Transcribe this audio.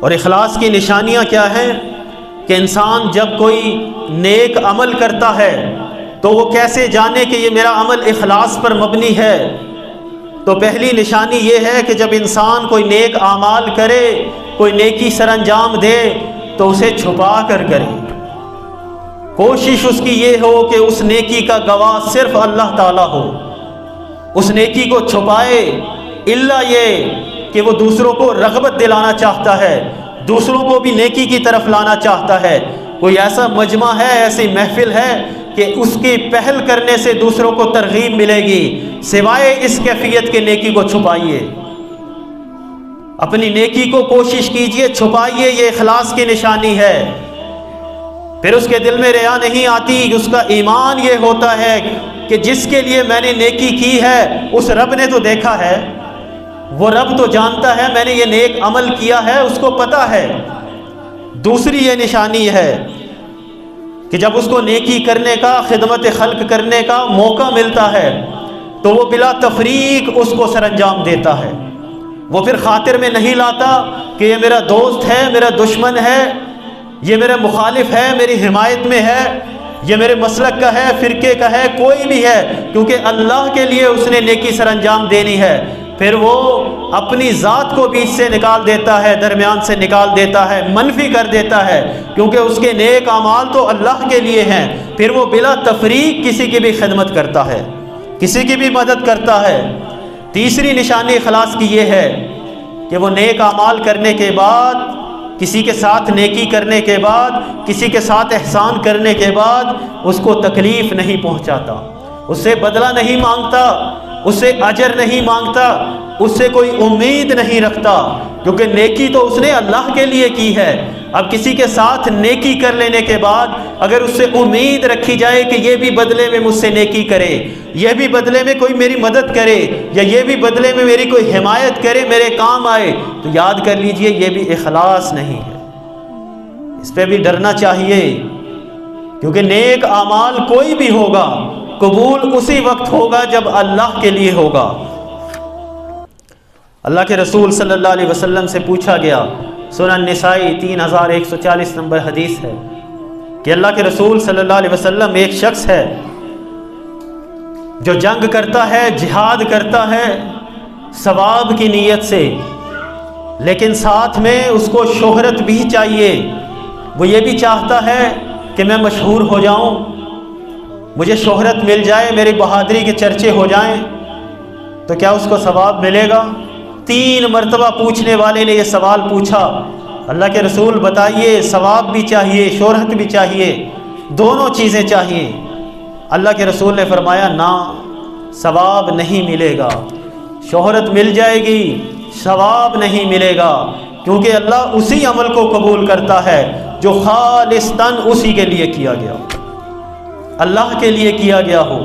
اور اخلاص کی نشانیاں کیا ہیں کہ انسان جب کوئی نیک عمل کرتا ہے تو وہ کیسے جانے کہ یہ میرا عمل اخلاص پر مبنی ہے؟ تو پہلی نشانی یہ ہے کہ جب انسان کوئی نیک اعمال کرے، کوئی نیکی سر انجام دے تو اسے چھپا کر کرے۔ کوشش اس کی یہ ہو کہ اس نیکی کا گواہ صرف اللہ تعالیٰ ہو، اس نیکی کو چھپائے، الا یہ کہ وہ دوسروں کو رغبت دلانا چاہتا ہے، دوسروں کو بھی نیکی کی طرف لانا چاہتا ہے۔ کوئی ایسا مجمع ہے، ایسی محفل ہے کہ اس کی پہل کرنے سے دوسروں کو ترغیب ملے گی، سوائے اس کیفیت کے نیکی کو چھپائیے۔ اپنی نیکی کو کوشش کیجئے، چھپائیے، یہ اخلاص کی نشانی ہے۔ پھر اس کے دل میں ریا نہیں آتی، اس کا ایمان یہ ہوتا ہے کہ جس کے لیے میں نے نیکی کی ہے اس رب نے تو دیکھا ہے، وہ رب تو جانتا ہے میں نے یہ نیک عمل کیا ہے، اس کو پتہ ہے۔ دوسری یہ نشانی ہے کہ جب اس کو نیکی کرنے کا، خدمت خلق کرنے کا موقع ملتا ہے تو وہ بلا تفریق اس کو سر انجام دیتا ہے۔ وہ پھر خاطر میں نہیں لاتا کہ یہ میرا دوست ہے، میرا دشمن ہے، یہ میرا مخالف ہے، میری حمایت میں ہے، یہ میرے مسلک کا ہے، فرقے کا ہے، کوئی بھی ہے، کیونکہ اللہ کے لیے اس نے نیکی سر انجام دینی ہے۔ پھر وہ اپنی ذات کو بیچ سے نکال دیتا ہے، درمیان سے نکال دیتا ہے، منفی کر دیتا ہے، کیونکہ اس کے نیک اعمال تو اللہ کے لیے ہیں۔ پھر وہ بلا تفریق کسی کی بھی خدمت کرتا ہے، کسی کی بھی مدد کرتا ہے۔ تیسری نشانی اخلاص کی یہ ہے کہ وہ نیک اعمال کرنے کے بعد، کسی کے ساتھ نیکی کرنے کے بعد، کسی کے ساتھ احسان کرنے کے بعد اس کو تکلیف نہیں پہنچاتا، اس سے بدلہ نہیں مانگتا، اس سے اجر نہیں مانگتا، اس سے کوئی امید نہیں رکھتا، کیونکہ نیکی تو اس نے اللہ کے لیے کی ہے۔ اب کسی کے ساتھ نیکی کر لینے کے بعد اگر اس سے امید رکھی جائے کہ یہ بھی بدلے میں مجھ سے نیکی کرے، یہ بھی بدلے میں کوئی میری مدد کرے، یا یہ بھی بدلے میں میری کوئی حمایت کرے، میرے کام آئے، تو یاد کر لیجئے یہ بھی اخلاص نہیں ہے۔ اس پہ بھی ڈرنا چاہیے، کیونکہ نیک اعمال کوئی بھی ہوگا قبول اسی وقت ہوگا جب اللہ کے لیے ہوگا۔ اللہ کے رسول صلی اللہ علیہ وسلم سے پوچھا گیا، سنن نسائی 3140 نمبر حدیث ہے، کہ اللہ کے رسول صلی اللہ علیہ وسلم، ایک شخص ہے جو جنگ کرتا ہے، جہاد کرتا ہے ثواب کی نیت سے، لیکن ساتھ میں اس کو شہرت بھی چاہیے، وہ یہ بھی چاہتا ہے کہ میں مشہور ہو جاؤں، مجھے شہرت مل جائے، میری بہادری کے چرچے ہو جائیں، تو کیا اس کو ثواب ملے گا؟ 3 مرتبہ پوچھنے والے نے یہ سوال پوچھا، اللہ کے رسول بتائیے، ثواب بھی چاہیے، شہرت بھی چاہیے، دونوں چیزیں چاہیے۔ اللہ کے رسول نے فرمایا، نہ، ثواب نہیں ملے گا، شہرت مل جائے گی، ثواب نہیں ملے گا، کیونکہ اللہ اسی عمل کو قبول کرتا ہے جو خالصتاً اسی کے لیے کیا گیا، اللہ کے لیے کیا گیا ہو۔